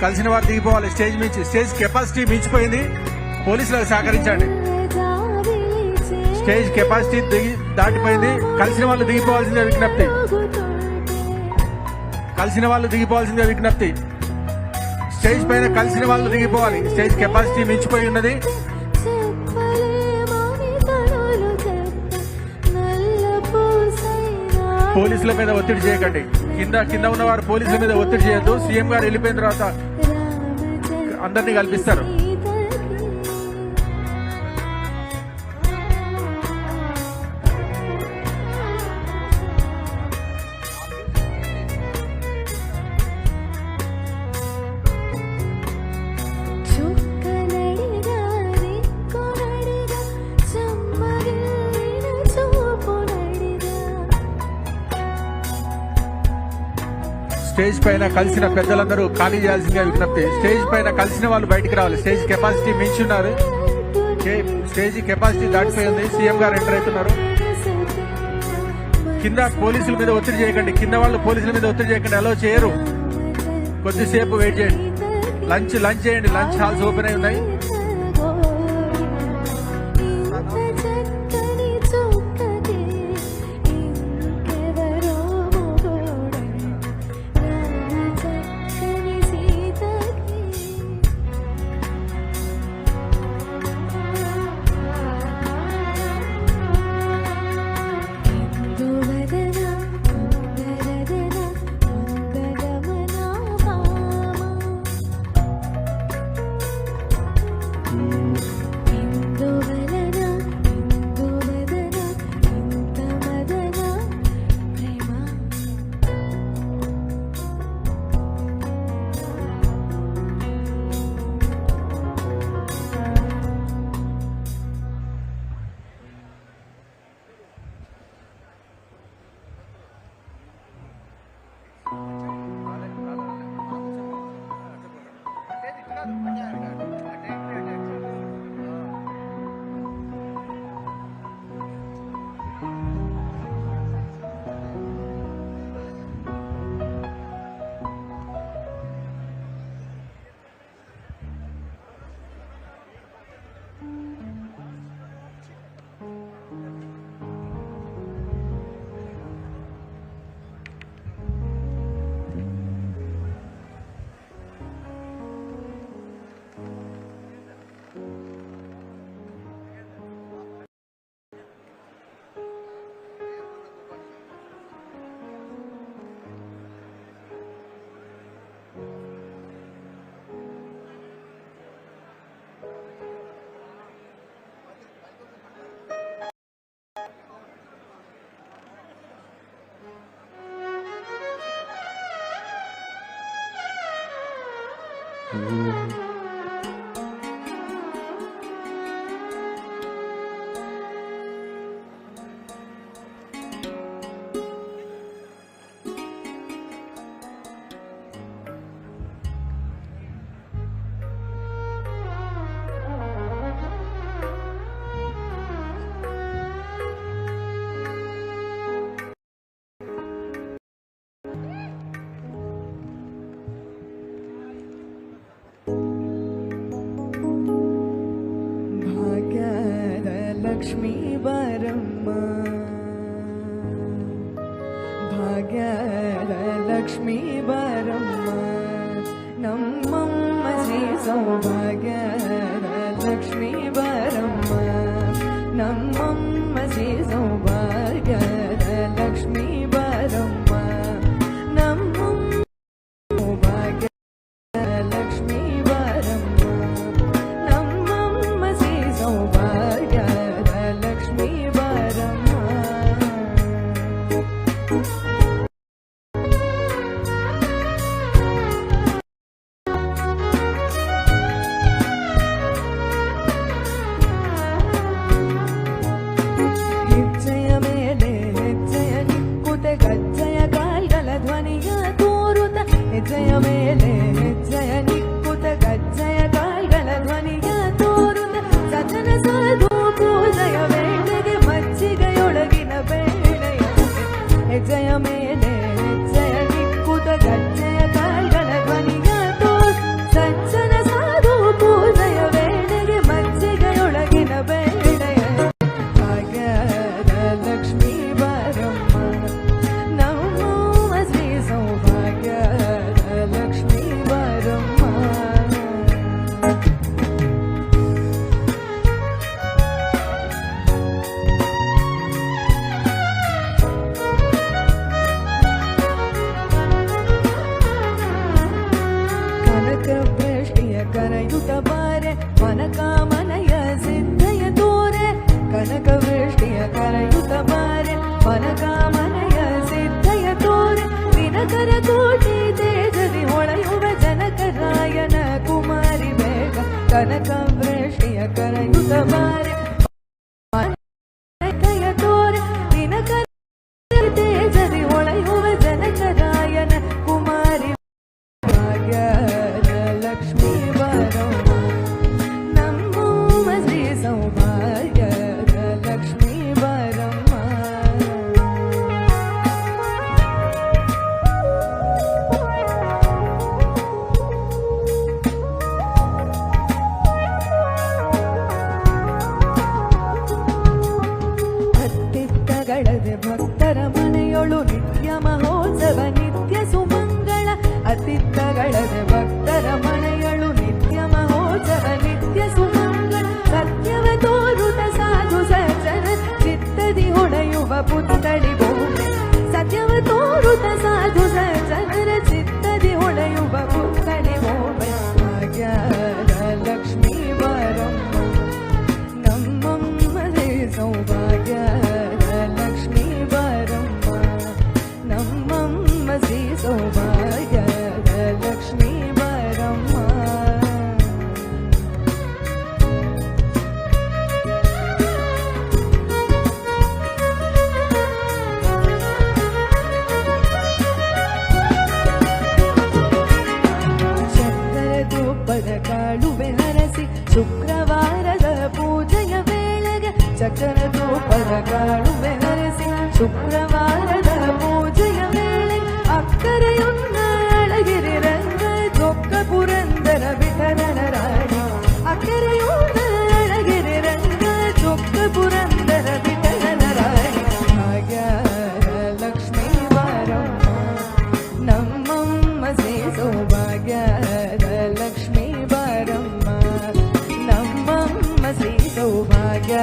కలిసిన వారు దిగిపోవాలి స్టేజ్ మించి. స్టేజ్ కెపాసిటీ మించిపోయింది, పోలీసులకు సహకరించండి. స్టేజ్ కెపాసిటీ దాటిపోయింది, కలిసిన వాళ్ళు దిగిపోవాల్సిందే విజ్ఞప్తి. కలిసిన వాళ్ళు దిగిపోవాల్సిందే విజ్ఞప్తి. స్టేజ్ పైన కలిసిన వాళ్ళు దిగిపోవాలి. స్టేజ్ కెపాసిటీ మించిపోయి ఉన్నది. పోలీసుల మీద ఒత్తిడి చేయకండి. కింద ఉన్నవారు పోలీసుల మీద ఒత్తిడి చేయొద్దు. సీఎం గారు వెళ్ళిపోయిన తర్వాత అందరినీ కల్పిస్తారు. స్టేజ్ పైన కలిసిన పెద్దలందరూ ఖాళీ చేయాల్సిందిగా విజ్ఞప్తి. స్టేజ్ పైన కలిసిన వాళ్ళు బయటికి రావాలి. స్టేజ్ కెపాసిటీ మించి ఉన్నారు. స్టేజ్ కెపాసిటీ దాటిపోయింది. సీఎం గారు ఎంటర్ అవుతున్నారు. కింద పోలీసుల మీద ఒత్తిడి చేయకండి. కింద వాళ్ళు పోలీసుల మీద ఒత్తిడి చేయకండి, అలో చేయరు. కొద్దిసేపు వెయిట్ చేయండి. లంచ్ చేయండి. లంచ్ హాల్స్ ఓపెన్ అయి ఉన్నాయి. లక్ష్మీ బారమ్మ భాగ్యాల లక్ష్మీ బారమ్మ నమ్మమ్మ శ్రీ సౌభాగ్యాల లక్ష్మీ బారమ్మ నమ్మమ్మ శ్రీ సౌభాగ్యాల లక్ష్మీ బారమ్మ నమ్మమ్మ సౌభాగ్యాల లక్ష్మీ బారమ్మ నమ్మమ్మ శ్రీ సౌభాగ్య లక్ష్మీ బారమ్మ. ಕನಕ ವೃಷ್ಟಿಯ ಕರೆಯುತ ಬಾರೆ ಮನಕಾಮನೆಯ ಸಿದ್ಧಯ ತೋರೆ ಕನಕ ವೃಷ್ಟಿಯ ಕರೆಯುತ ಬಾರೆ ಮನಕಾಮನೆಯ ಸಿದ್ಧಯ ತೋರೆ ದಿನಕರ ಕೋಟಿ ತೇಜದಿ ಹೊಳೆಯುವ ಜನಕರಾಯನ ಕುಮಾರಿ ಬೇಗ ಕನಕ ವೃಷ್ಟಿಯ ಕರೆಯುತ ಬಾರೆ ಮನಕಾಮನೆಯ ತೋರೆ ದಿನಕರ ತೇಜದಿ ಹೊಳೆಯುವ ಜನಕರಾಯನ ಕುಮಾರಿ ಭಾಗ್ಯದ ಲಕ್ಷ್ಮೀ ಬರಮ್ಮ ನಮ್ಮ ಶ್ರೀ ಸೌಭಾಗ್ಯದ ಲಕ್ಷ್ಮೀ ಬರಮ್ಮ ಅತ್ತಿತ್ತಗಳದೆ ಭಕ್ತರ ಮನೆಯೊಳು ನಿತ್ಯ ಮಹೋತ್ಸವ ನಿತ್ಯ ಸುಮಂಗಳ ಅತ್ತಿತ್ತಗಳದೆ ಭಕ್ತರ ಮನೆಯೊಳು ನಿತ್ಯ ಮಹೋತ್ಸವ ನಿತ್ಯ ಸುಮಂಗಳ ಸತ್ಯವ ತೋರುತ ಸಾಧು ಸಜ್ಜನ ಚಿತ್ತದಿ ಹೊಡೆಯುವ ಪುತ್ಥಳಿ ಭೂಮಿ ಸತ್ಯವ ತೋರುತ ಸಾಧು ಸಜ್ಜನರ ಚಿತ್ತದಿ ಹೊಡೆಯುವ ಪುತ್ಥಳಿ ಭೂಮಿ ಭಾಗ್ಯದ ಲಕ್ಷ್ಮೀ ಬರಮ್ಮ ನಮ್ಮಮ್ಮ ಶ್ರೀ ಸೌಭಾಗ್ಯದ ಲಕ್ಷ್ಮೀ ಬರಮ್ಮ ನಮ್ಮಮ್ಮ ಶ್ರೀ ಸೌಭಾಗ್ಯದ ಲಕ್ಷ್ಮೀ ಬರಮ್ಮ ಚಕ್ಕರ ತುಪ್ಪದ ಕಾಳುವೆ ಹರಸಿ ಶುಕ್ರವಾರದ ಪೂಜೆಯ ವೇಳೆಗೆ ಚಕ್ಕರ ತುಪ್ಪದ ಕಾಳುವೆ ಹರಸಿ ಶುಕ್ರವಾರದ ಪೂಜೆಯ ವೇಳೆ ಅಕ್ಕರೆಯೊನ್ನ ಅಳಗಿರಿ ರಂಗ ಚೊಕ್ಕ ಪುರಂದರ ವಿಠಲನ ರಾಣಿ ಅಕ್ಕರೆಯೊನ್ನ ಅಳಗಿರಿ ರಂಗ ಚೊಕ್ಕ ಪುರಂದರ ವಿಠಲನ ರಾಣಿ ಭಾಗ್ಯದ ಲಕ್ಷ್ಮೀ ಬರಮ್ಮ ನಮ್ಮಮ್ಮ ಶ್ರೀ ಸೌಭಾಗ್ಯದ ಲಕ್ಷ್ಮೀ ಬರಮ್ಮ ನಮ್ಮಮ್ಮ ಶ್ರೀ ಸೌಭಾಗ್ಯ